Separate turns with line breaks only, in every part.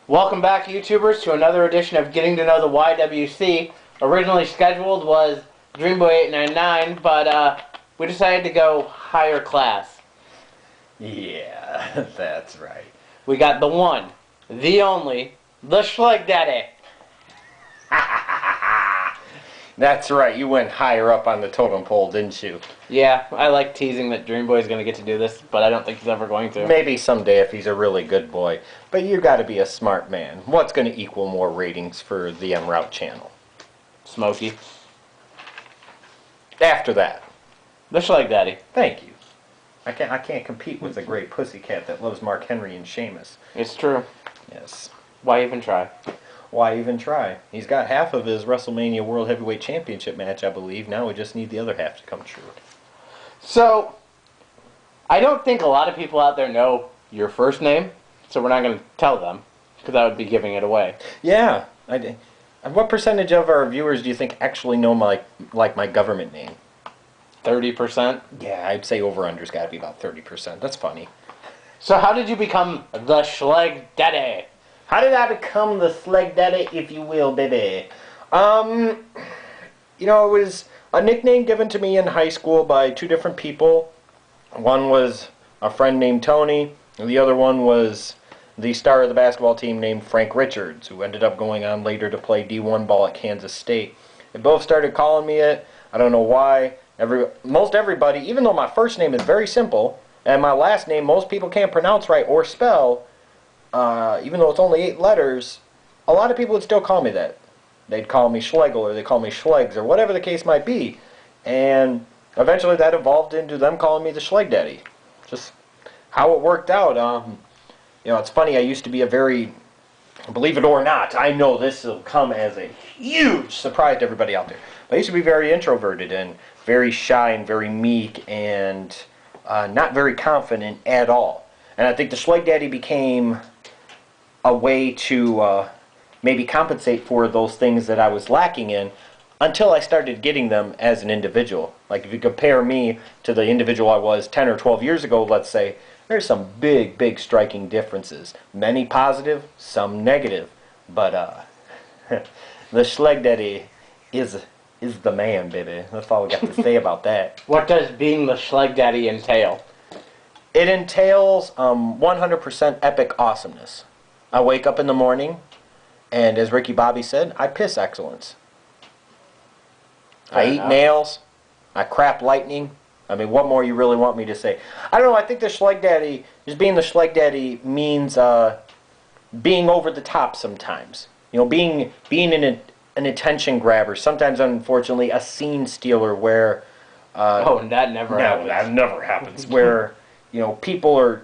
Welcome back, YouTubers, to another edition of Getting to Know the YWC. Originally scheduled was Dreamboy 899, but we decided to go higher class.
Yeah, that's right.
We got the one, the only, the Schlegdaddy.
That's right, you went higher up on the totem pole, didn't you?
Yeah, I like teasing that Dreamboy's going to get to do this, but I don't think he's ever going to.
Maybe someday if he's a really good boy. But you gotta be a smart man. What's gonna equal more ratings for the Routt channel?
Smokey.
After that.
The Schlegdaddy.
Thank you. I can't compete with the great pussycat that loves Mark Henry and Sheamus.
It's true.
Yes.
Why even try?
Why even try? He's got half of his WrestleMania World Heavyweight Championship match, I believe. Now we just need the other half to come true.
So, I don't think a lot of people out there know your first name, so we're not going to tell them, because that would be giving it away.
Yeah. What percentage of our viewers do you think actually know my government name?
30%?
Yeah, I'd say over-under's got to be about 30%. That's funny.
So how did you become the Schlegdaddy?
How did I become the Schlegdaddy, if you will, baby? You know, it was a nickname given to me in high school by two different people. One was a friend named Tony, and the other one was the star of the basketball team named Frank Richards, who ended up going on later to play D1 ball at Kansas State. They both started calling me it. I don't know why. Most everybody, even though my first name is very simple, and my last name most people can't pronounce right or spell, even though it's only 8 letters, a lot of people would still call me that. They'd call me Schlegel, or they'd call me Schlegs, or whatever the case might be. And eventually that evolved into them calling me the Schlegdaddy. Just how it worked out. You know, it's funny, I used to be a very, believe it or not, I know this will come as a huge surprise to everybody out there, but I used to be very introverted and very shy and very meek and not very confident at all. And I think the Schlegdaddy became a way to maybe compensate for those things that I was lacking in until I started getting them as an individual. Like if you compare me to the individual I was 10 or 12 years ago, let's say, there's some big striking differences. Many positive, some negative. But the Schlegdaddy is the man, baby. That's all we got to say about that.
What does being the Schlegdaddy entail?
It entails 100% epic awesomeness. I wake up in the morning, and as Ricky Bobby said, I piss excellence. I eat nails. I crap lightning. I mean, what more you really want me to say? I don't know, I think the Schlegdaddy, just being the Schlegdaddy means being over the top sometimes. You know, being an attention grabber. Sometimes, unfortunately, a scene stealer where...
oh, and that never happens.
No, that never happens. Where, you know, people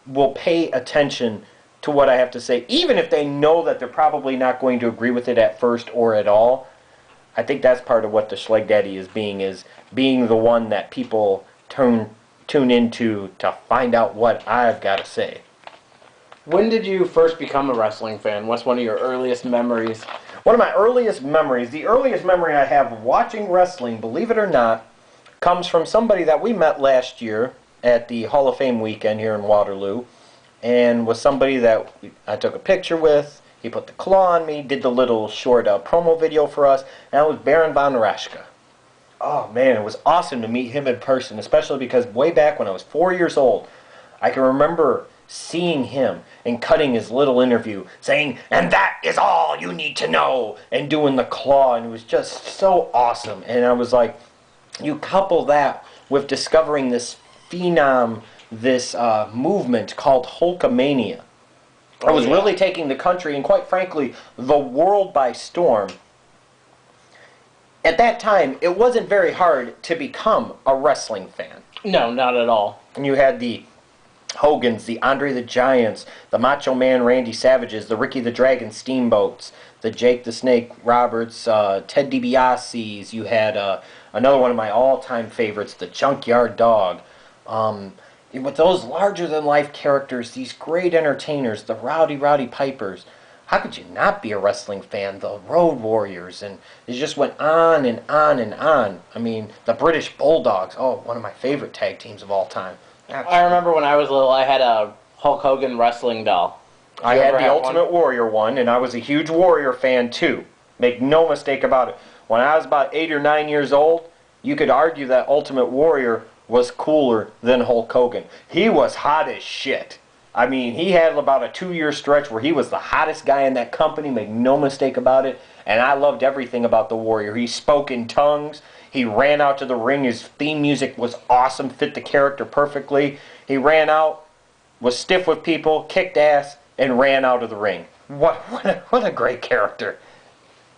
will pay attention to what I have to say, even if they know that they're probably not going to agree with it at first or at all. I think that's part of what the Schlegdaddy is being the one that people tune into to find out what I've got to say.
When did you first become a wrestling fan? What's one of your earliest memories?
One of my earliest memories, the earliest memory I have of watching wrestling, believe it or not, comes from somebody that we met last year at the Hall of Fame weekend here in Waterloo, and was somebody that I took a picture with. He put the claw on me, did the little short promo video for us, and that was Baron von Raschke. Oh man, it was awesome to meet him in person, especially because way back when I was 4 years old, I can remember seeing him and cutting his little interview, saying, "And that is all you need to know," and doing the claw, and it was just so awesome. And I was like, you couple that with discovering this phenom, this movement called Hulkamania. I was really taking the country and, quite frankly, the world by storm. At that time, it wasn't very hard to become a wrestling fan.
No, not at all.
And you had the Hogans, the Andre the Giants, the Macho Man Randy Savages, the Ricky the Dragon Steamboats, the Jake the Snake Roberts, Ted DiBiase's. You had another one of my all-time favorites, the Junkyard Dog. With those larger-than-life characters, these great entertainers, the Rowdy Pipers, how could you not be a wrestling fan? The Road Warriors, and it just went on and on and on. I mean, the British Bulldogs, oh, one of my favorite tag teams of all time.
I remember when I was little, I had a Hulk Hogan wrestling doll.
I
you
had
ever
the
have
Ultimate
one?
Warrior one, and I was a huge Warrior fan too. Make no mistake about it. When I was about 8 or 9 years old, you could argue that Ultimate Warrior was cooler than Hulk Hogan. He was hot as shit. I mean, he had about a 2-year stretch where he was the hottest guy in that company, make no mistake about it. And I loved everything about the Warrior. He spoke in tongues. He ran out to the ring. His theme music was awesome, fit the character perfectly. He ran out, was stiff with people, kicked ass, and ran out of the ring. What a great character.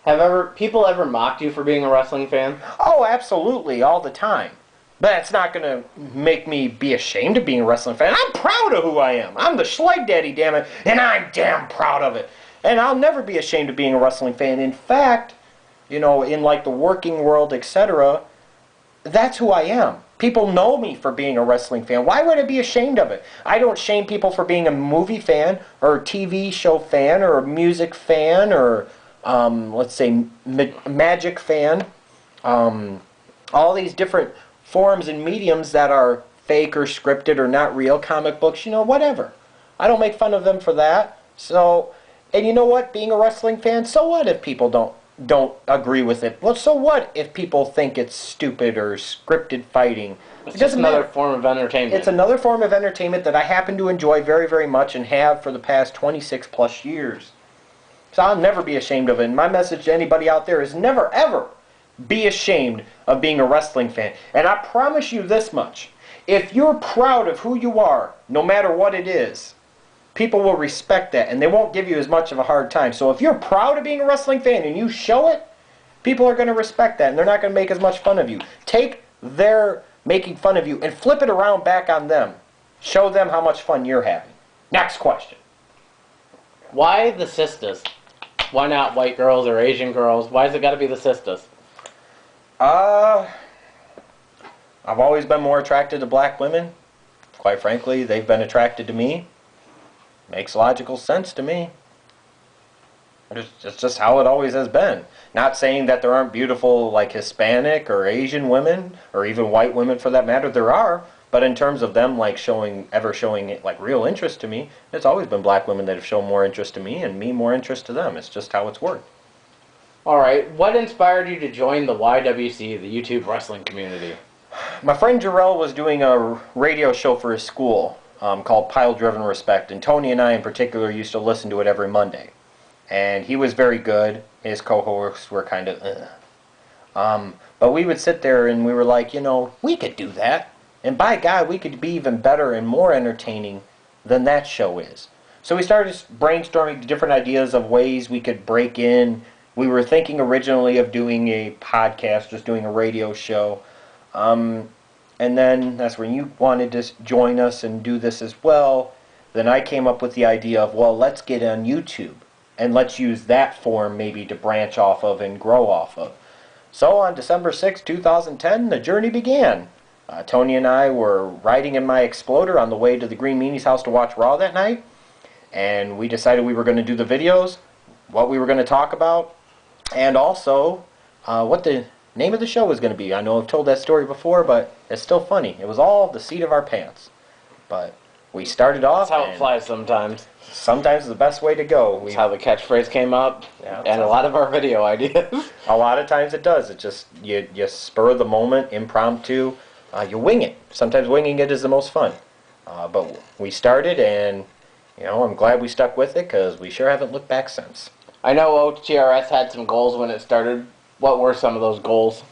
Have people ever mocked you for being a wrestling fan?
Oh, absolutely, all the time. But it's not going to make me be ashamed of being a wrestling fan. I'm proud of who I am. I'm the Schlegdaddy, damn it, and I'm damn proud of it. And I'll never be ashamed of being a wrestling fan. In fact, you know, in like the working world, etc., that's who I am. People know me for being a wrestling fan. Why would I be ashamed of it? I don't shame people for being a movie fan or a TV show fan or a music fan or, let's say, magic fan. All these different forms and mediums that are fake or scripted or not real, comic books, you know, whatever. I don't make fun of them for that. So, and you know what? Being a wrestling fan, so what if people don't agree with it? Well, so what if people think it's stupid or scripted fighting?
It's
It
just
doesn't
another
matter.
form of entertainment.
It's another form of entertainment that I happen to enjoy very, very much and have for the past 26 plus years. So I'll never be ashamed of it. And my message to anybody out there is never, ever be ashamed of being a wrestling fan. And I promise you this much. If you're proud of who you are, no matter what it is, people will respect that and they won't give you as much of a hard time. So if you're proud of being a wrestling fan and you show it, people are going to respect that and they're not going to make as much fun of you. Take their making fun of you and flip it around back on them. Show them how much fun you're having. Next question.
Why the sisters? Why not white girls or Asian girls? Why has it got to be the sisters?
I've always been more attracted to black women. Quite frankly, they've been attracted to me. Makes logical sense to me. It's just how it always has been. Not saying that there aren't beautiful, like, Hispanic or Asian women, or even white women for that matter, there are. But in terms of them, like, showing like, real interest to me, it's always been black women that have shown more interest to me, and me more interest to them. It's just how it's worked.
Alright, what inspired you to join the YWC, the YouTube wrestling community?
My friend Jarrell was doing a radio show for his school called Pile Driven Respect, and Tony and I in particular used to listen to it every Monday. And he was very good. His co-hosts were kind of, but we would sit there and we were like, you know, we could do that. And by God, we could be even better and more entertaining than that show is. So we started brainstorming different ideas of ways we could break in. We were thinking originally of doing a podcast, just doing a radio show. And then that's when you wanted to join us and do this as well. Then I came up with the idea of, well, let's get on YouTube. And let's use that form maybe to branch off of and grow off of. So on December 6, 2010, the journey began. Tony and I were riding in my Exploder on the way to the Green Meanie's house to watch Raw that night. And we decided we were going to do the videos, what we were going to talk about, and also what the name of the show was going to be. I know I've told that story before, but it's still funny. It was all the seat of our pants. But we started off.
That's how it flies sometimes.
Sometimes it's the best way to go.
That's how the catchphrase came up,
Yeah,
and a lot of our video ideas.
a lot of times it does. It just, you spur the moment, impromptu. You wing it. Sometimes winging it is the most fun. But we started, and you know, I'm glad we stuck with it because we sure haven't looked back since.
I know OTRS had some goals when it started. What were some of those goals?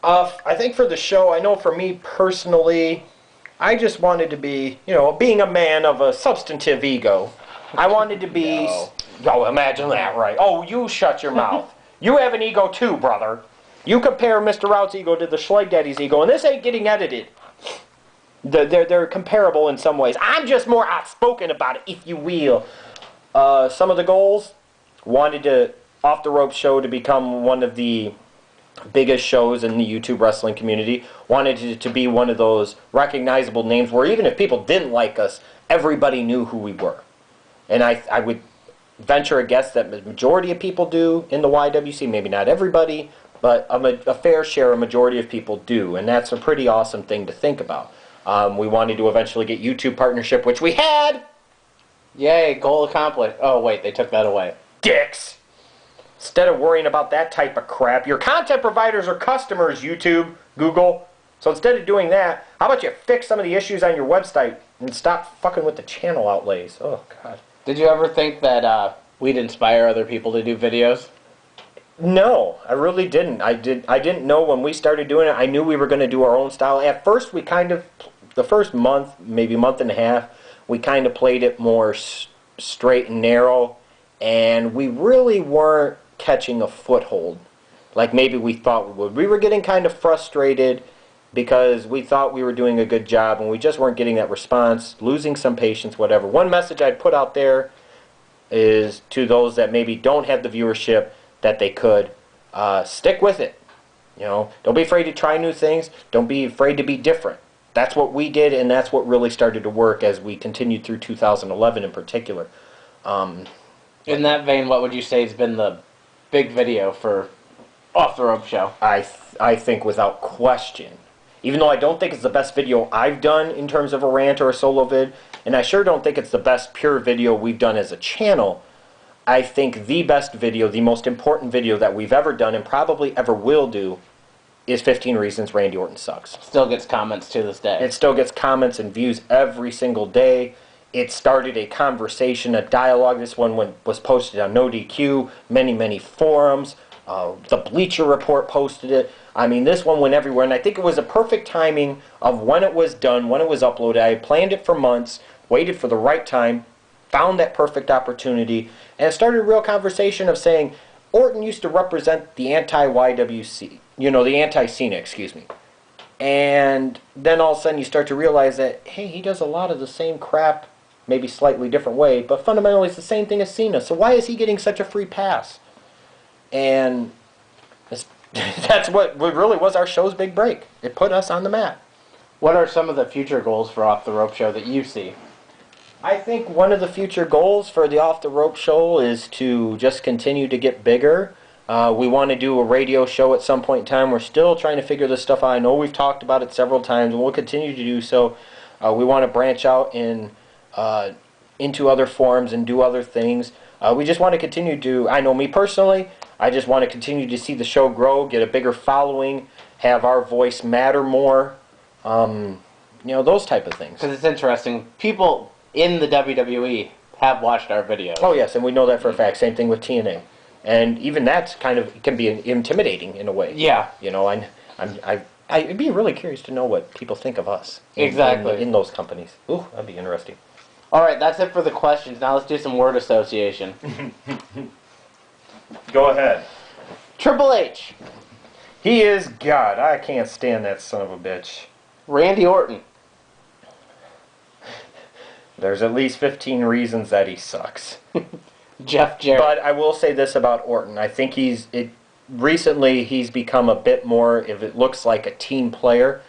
I think for the show, I know for me personally, I just wanted to be, you know, being a man of a substantive ego. I wanted to be... Oh, imagine that, right? Oh, you shut your mouth. You have an ego too, brother. You compare Mr. Rout's ego to the Schlegdaddy's ego, and this ain't getting edited. They're comparable in some ways. I'm just more outspoken about it, if you will. Some of the goals, wanted to Off the Rope show to become one of the biggest shows in the YouTube wrestling community. Wanted it to be one of those recognizable names where even if people didn't like us, everybody knew who we were. And I would venture a guess that the majority of people do in the YWC, maybe not everybody, but a fair share, a majority of people do. And that's a pretty awesome thing to think about. We wanted to eventually get YouTube partnership, which we had.
Yay, goal accomplished. Oh, wait, they took that away.
Dicks! Instead of worrying about that type of crap, your content providers are customers, YouTube, Google. So instead of doing that, how about you fix some of the issues on your website and stop fucking with the channel outlays? Oh, God.
Did you ever think that we'd inspire other people to do videos?
No, I really didn't. I didn't know when we started doing it. I knew we were going to do our own style. At first, we kind of, the first month, maybe month and a half, we kind of played it more straight and narrow, and we really weren't catching a foothold like maybe we thought we would. We were getting kind of frustrated because we thought we were doing a good job and we just weren't getting that response, losing some patience, whatever. One message I'd put out there is to those that maybe don't have the viewership that they could, stick with it. You know, don't be afraid to try new things. Don't be afraid to be different. That's what we did, and that's what really started to work as we continued through 2011 in particular.
In that vein, what would you say has been the big video for Off the Rope Show?
I think without question, even though I don't think it's the best video I've done in terms of a rant or a solo vid, and I sure don't think it's the best pure video we've done as a channel, I think the best video, the most important video that we've ever done and probably ever will do is 15 Reasons Randy Orton Sucks.
Still gets comments to this day.
It still gets comments and views every single day. It started a conversation, a dialogue. This one was posted on No DQ, many forums. The Bleacher Report posted it. I mean, this one went everywhere, and I think it was a perfect timing of when it was done, when it was uploaded. I had planned it for months, waited for the right time, found that perfect opportunity, and it started a real conversation of saying, Orton used to represent the anti-YWC, you know, the anti-Cena, excuse me. And then all of a sudden you start to realize that, hey, he does a lot of the same crap, maybe slightly different way, but fundamentally it's the same thing as Cena. So why is he getting such a free pass? And that's what really was our show's big break. It put us on the map.
What are some of the future goals for Off the Rope Show that you see?
I think one of the future goals for the Off the Rope Show is to just continue to get bigger. We want to do a radio show at some point in time. We're still trying to figure this stuff out. I know we've talked about it several times, and we'll continue to do so. We want to branch out into other forums and do other things. We just want to continue to, I know me personally, I just want to continue to see the show grow, get a bigger following, have our voice matter more, you know, those type of things.
Because it's interesting. People in the WWE have watched our videos.
Oh yes, and we know that for a fact. Same thing with TNA. And even that's kind of, can be intimidating in a way.
Yeah.
You know, I'd be really curious to know what people think of us.
Exactly.
In those companies. Ooh, that'd be interesting.
Alright, that's it for the questions. Now let's do some word association.
Go ahead.
Triple H.
He is God. I can't stand that son of a bitch.
Randy Orton.
There's at least 15 reasons that he sucks.
Jeff Jarrett.
But I will say this about Orton. I think recently he's become a bit more, if it looks like, a team player.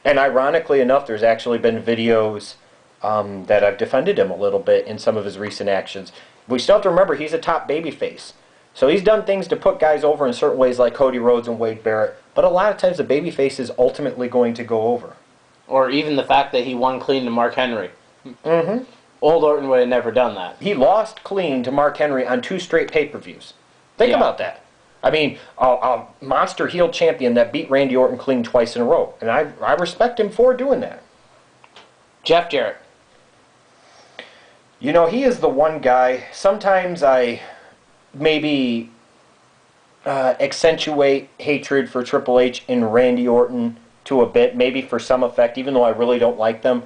And ironically enough, there's actually been videos that I've defended him a little bit in some of his recent actions. We still have to remember he's a top babyface. So he's done things to put guys over in certain ways like Cody Rhodes and Wade Barrett. But a lot of times the babyface is ultimately going to go over.
Or even the fact that he won clean to Mark Henry.
Mm-hmm.
Old Orton would have never done that.
He lost clean to Mark Henry on 2 straight pay-per-views. Think about that. I mean, a monster heel champion that beat Randy Orton clean twice in a row. And I respect him for doing that.
Jeff Jarrett.
You know, he is the one guy, sometimes I maybe accentuate hatred for Triple H and Randy Orton to a bit, maybe for some effect, even though I really don't like them.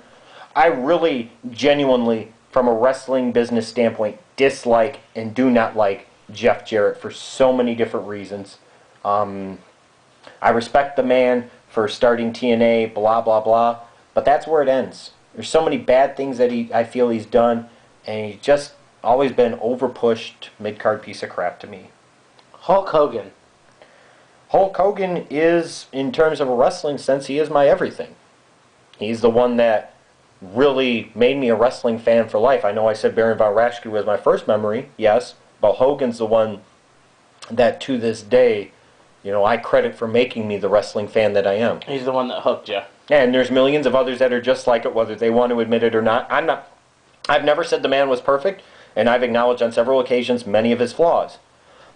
I really, genuinely, from a wrestling business standpoint, dislike and do not like Jeff Jarrett for so many different reasons. I respect the man for starting TNA, blah, blah, blah, but that's where it ends. There's so many bad things that I feel he's done, and he's just always been over-pushed mid-card piece of crap to me.
Hulk Hogan.
Hulk Hogan is, in terms of a wrestling sense, he is my everything. He's the one that really made me a wrestling fan for life. I know I said Baron Von Raschke was my first memory, yes, but Hogan's the one that to this day, you know, I credit for making me the wrestling fan that I am.
He's the one that hooked you.
And there's millions of others that are just like it, whether they want to admit it or not. I've never said the man was perfect, and I've acknowledged on several occasions many of his flaws.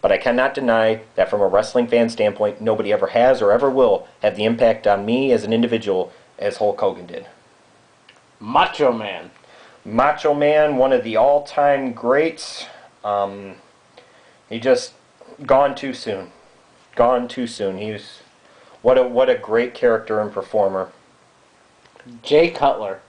But I cannot deny that from a wrestling fan standpoint, nobody ever has or ever will have the impact on me as an individual as Hulk Hogan did.
Macho Man.
Macho Man, one of the all-time greats. He just gone too soon. Gone too soon. He's what a great character and performer.
Jay Cutler.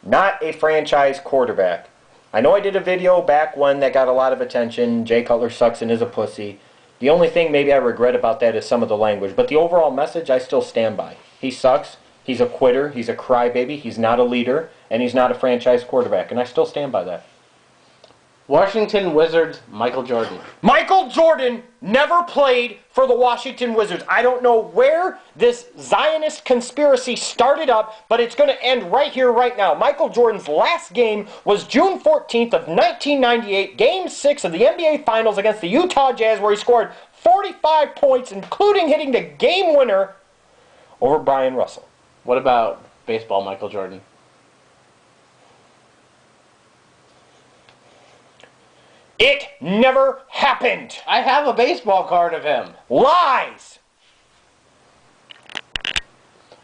Not a franchise quarterback. I know I did a video back when that got a lot of attention. Jay Cutler sucks and is a pussy. The only thing maybe I regret about that is some of the language. But the overall message I still stand by. He sucks. He's a quitter. He's a crybaby. He's not a leader. And he's not a franchise quarterback. And I still stand by that.
Washington Wizards, Michael Jordan.
Michael Jordan never played for the Washington Wizards. I don't know where this Zionist conspiracy started up, but it's going to end right here, right now. Michael Jordan's last game was June 14th of 1998, Game 6 of the NBA Finals against the Utah Jazz, where he scored 45 points, including hitting the game winner over Brian Russell.
What about baseball, Michael Jordan?
It never happened.
I have a baseball card of him.
Lies.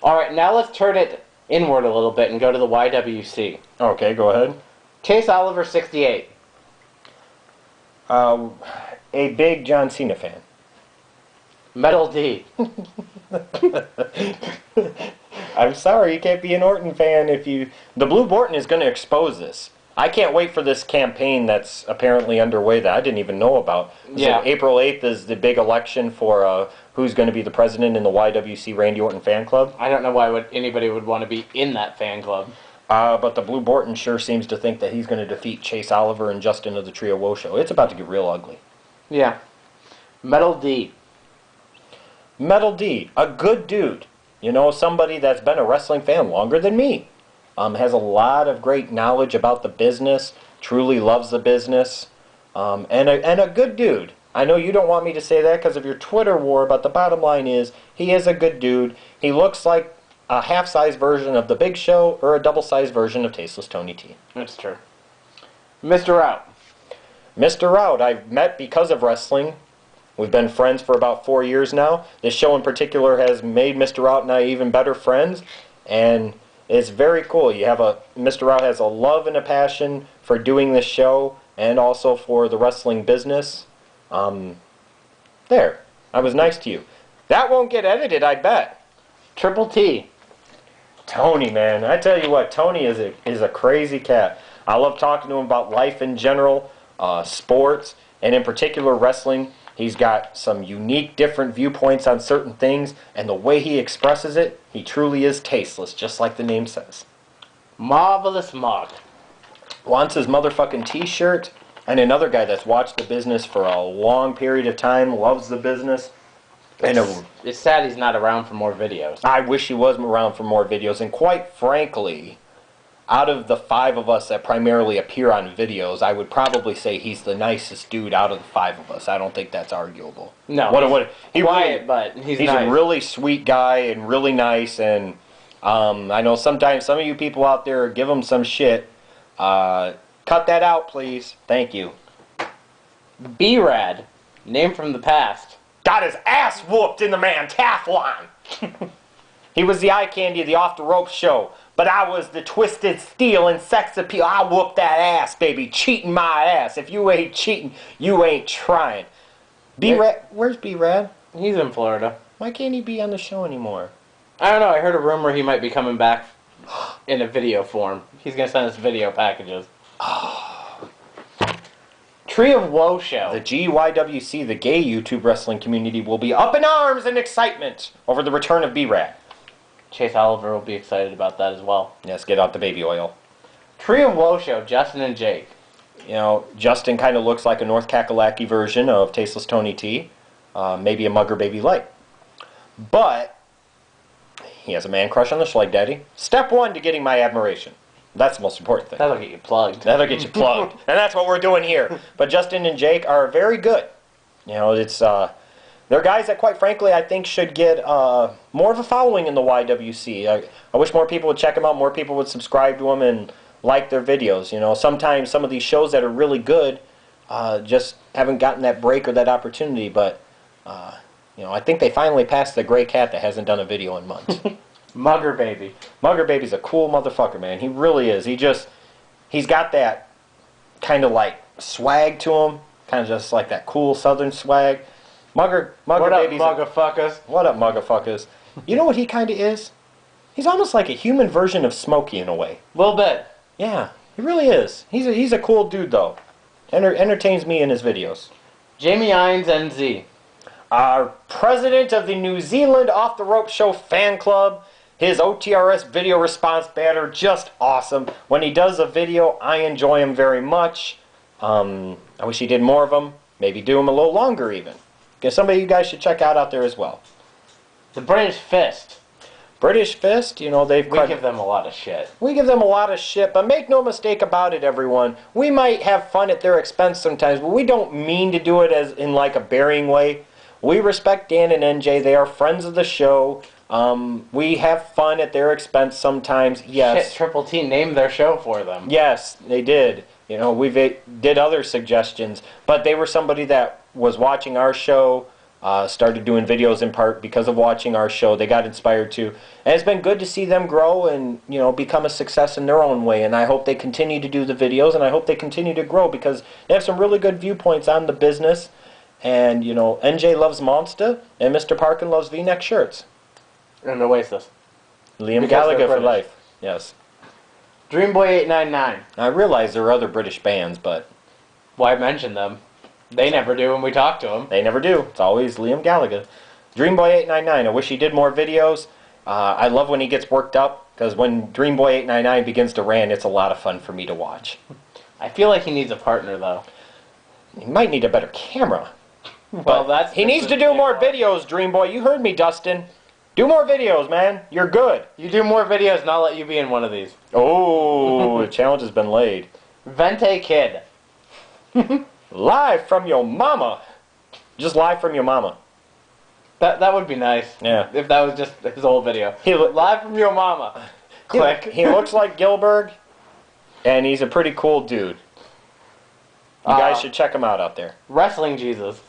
All right, now let's turn it inward a little bit and go to the YWC.
Okay, go ahead.
Chase Oliver, 68.
A big John Cena fan.
Metal D.
I'm sorry, you can't be an Orton fan if you... The Blue Borton is going to expose this. I can't wait for this campaign that's apparently underway that I didn't even know about.
Yeah.
So April 8th is the big election for who's going to be the president in the YWC Randy Orton fan club.
I don't know why anybody would want to be in that fan club.
But the Blue Borton sure seems to think that he's going to defeat Chase Oliver and Justin of the Trio Woe Show. It's about to get real ugly.
Yeah. Metal D.
Metal D, a good dude. You know, somebody that's been a wrestling fan longer than me. Has a lot of great knowledge about the business, truly loves the business, and a good dude. I know you don't want me to say that because of your Twitter war, but the bottom line is he is a good dude. He looks like a half-size version of The Big Show or a double-size version of Tasteless Tony T.
That's true. Mr. Routt.
Mr. Routt, I've met because of wrestling. We've been friends for about 4 years now. This show in particular has made Mr. Routt and I even better friends, and it's very cool. Mr. Routt has a love and a passion for doing this show and also for the wrestling business. There. I was nice to you. That won't get edited, I bet.
Triple T.
Tony, man. I tell you what, Tony is a crazy cat. I love talking to him about life in general, sports, and in particular wrestling. He's got some unique, different viewpoints on certain things, and the way he expresses it, he truly is tasteless, just like the name says.
Marvelous Mark.
Wants his motherfucking t-shirt, and another guy that's watched the business for a long period of time, loves the business.
It's sad he's not around for more videos.
I wish he was around for more videos, and quite frankly, out of the 5 of us that primarily appear on videos, I would probably say he's the nicest dude out of the 5 of us. I don't think that's arguable.
No,
He
quiet,
really,
but he's
a
nice.
really sweet guy and really nice. And I know sometimes some of you people out there give him some shit. Cut that out, please. Thank you.
B-Rad, name from the past.
Got his ass whooped in the Mantathlon. He was the eye candy of the Off the Ropes show. But I was the twisted steel and sex appeal. I whooped that ass, baby. Cheating my ass. If you ain't cheating, you ain't trying. B-Rad, where's B-Rad?
He's in Florida.
Why can't he be on the show anymore?
I don't know. I heard a rumor he might be coming back in a video form. He's going to send us video packages. Tree of Woe Show.
The GYWC, the gay YouTube wrestling community, will be up in arms in excitement over the return of B-Rad.
Chase Oliver will be excited about that as well.
Yes, get out the baby oil.
Tree of Woe Show, Justin and Jake.
You know, Justin kind of looks like a North Kakalaki version of Tasteless Tony T. Maybe a Mugger Baby Light. But he has a man crush on the Schlegdaddy. Step 1 to getting my admiration. That's the most important thing.
That'll get you plugged.
That'll get you plugged. And that's what we're doing here. But Justin and Jake are very good. You know, it's they're guys that, quite frankly, I think should get more of a following in the YWC. I wish more people would check them out, more people would subscribe to them and like their videos. You know, sometimes some of these shows that are really good just haven't gotten that break or that opportunity, but you know, I think they finally passed the gray cat that hasn't done a video in months.
Mugger Baby.
Mugger Baby's a cool motherfucker, man. He really is. He's got that kind of like swag to him, kind of just like that cool southern swag. Mugger Baby's...
What up, muggerfuckers?
What up, muggerfuckers? You know what he kind of is? He's almost like a human version of Smokey in a way.
A little bit.
Yeah, he really is. He's a cool dude, though. Entertains me in his videos.
Jamie Ines, NZ.
Our president of the New Zealand Off the Rope Show fan club. His OTRS video response banner, just awesome. When he does a video, I enjoy him very much. I wish he did more of them. Maybe do them a little longer, even. Because somebody you guys should check out there as well.
The British Fist.
British Fist, you know,
We give them a lot of shit.
We give them a lot of shit, but make no mistake about it, everyone. We might have fun at their expense sometimes, but we don't mean to do it as in like a burying way. We respect Dan and NJ. They are friends of the show. We have fun at their expense sometimes. Yes.
Shit, Triple T named their show for them.
Yes, they did. You know, we did other suggestions, but they were somebody that was watching our show, started doing videos in part because of watching our show. They got inspired to. And it's been good to see them grow and, you know, become a success in their own way. And I hope they continue to do the videos, and I hope they continue to grow because they have some really good viewpoints on the business. And, you know, NJ loves Monster, and Mr. Parkin loves V-neck shirts.
And Oasis.
Liam
Because
Gallagher
they're
for
British.
life. Yes.
Dreamboy 899.
I realize there are other British bands, but
Why mention them? They never do when we talk to them.
they never do. It's always Liam Gallagher. Dreamboy899. I wish he did more videos. I love when he gets worked up, because when Dreamboy899 begins to rant, it's a lot of fun for me to watch.
I feel like he needs a partner, though.
He might need a better camera.
Well, that's...
He needs to do more videos, Dreamboy. You heard me, Dustin. Do more videos, man. You're good.
You do more videos and I'll let you be in one of these.
Oh, the challenge has been laid.
Vente Kid.
Live from your mama. Just live from your mama.
That would be nice.
Yeah.
If that was just his old video. Live from your mama. Click.
He looks like Gilbert, and he's a pretty cool dude. You guys should check him out there.
Wrestling Jesus.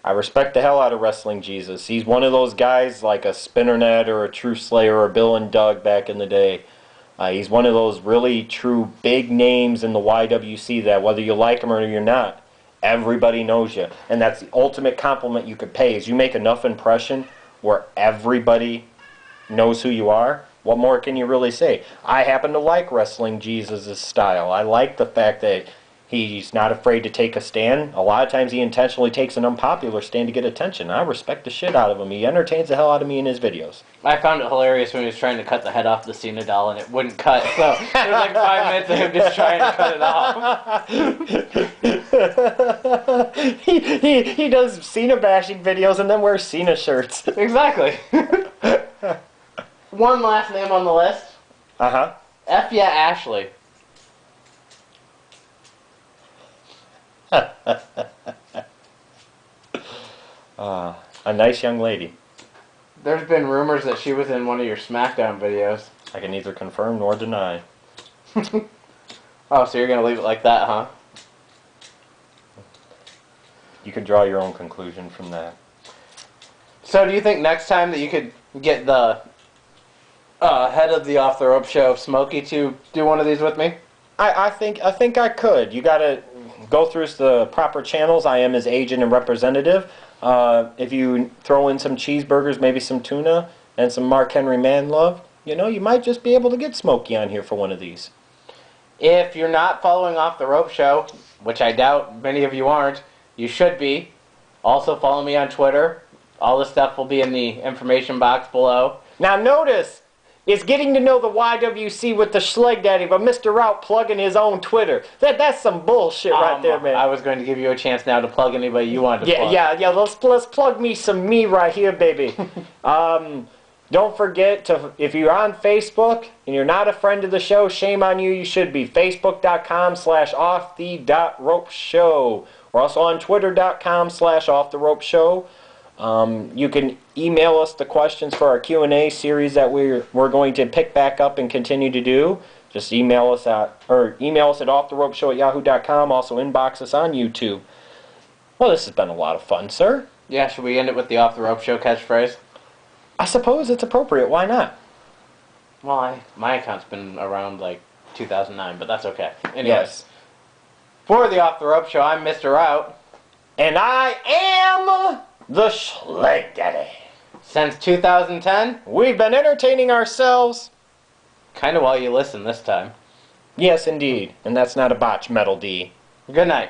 I respect the hell out of Wrestling Jesus. He's one of those guys like a Spinnernet or a True Slayer or Bill and Doug back in the day. He's one of those really true big names in the YWC that whether you like him or you're not, everybody knows you. And that's the ultimate compliment you could pay is you make enough impression where everybody knows who you are. What more can you really say? I happen to like Wrestling Jesus' style. I like the fact that he's not afraid to take a stand. A lot of times he intentionally takes an unpopular stand to get attention. I respect the shit out of him. He entertains the hell out of me in his videos.
I found it hilarious when he was trying to cut the head off the Cena doll and it wouldn't cut. So there was like 5 minutes of him just trying to cut it off.
he does Cena bashing videos and then wears Cena shirts.
Exactly. One last name on the list.
Uh-huh.
F yeah, Ashley.
A nice young lady.
There's been rumors that she was in one of your SmackDown videos.
I can neither confirm nor deny.
Oh, so you're going to leave it like that, huh?
You can draw your own conclusion from that.
So do you think next time that you could get the head of the Off the Rope show, Smokey, to do one of these with me?
I think I could. You got to go through the proper channels. I am his agent and representative. If you throw in some cheeseburgers, maybe some tuna, and some Mark Henry Manlove, you know, you might just be able to get Smokey on here for one of these.
If you're not following Off the Rope show, which I doubt many of you aren't, you should be. Also follow me on Twitter. All the stuff will be in the information box below.
Now notice, it's getting to know the YWC with the Schlegdaddy, but Mr. Routt plugging his own Twitter. That's some bullshit right there, man.
I was going to give you a chance now to plug anybody you wanted to plug.
Yeah. Let's plug me some me right here, baby. Don't forget to, if you're on Facebook and you're not a friend of the show, shame on you. You should be. Facebook.com/offtheropeshow. We're also on Twitter.com/offtheropeshow. You can email us the questions for our Q&A series that we're going to pick back up and continue to do. Just email us at offtheropeshow@yahoo.com. Also inbox us on YouTube. Well, this has been a lot of fun, sir.
Yeah, should we end it with the Off the Rope Show catchphrase?
I suppose it's appropriate. Why not?
Well, my account's been around like 2009, but that's okay. Anyways,
Yes.
For the Off the Rope Show, I'm Mr. Routt.
And I am the Schlegdaddy.
Since 2010,
We've been entertaining ourselves.
kind of while you listen this time.
Yes, indeed. And that's not a botch, Metal D.
Good night.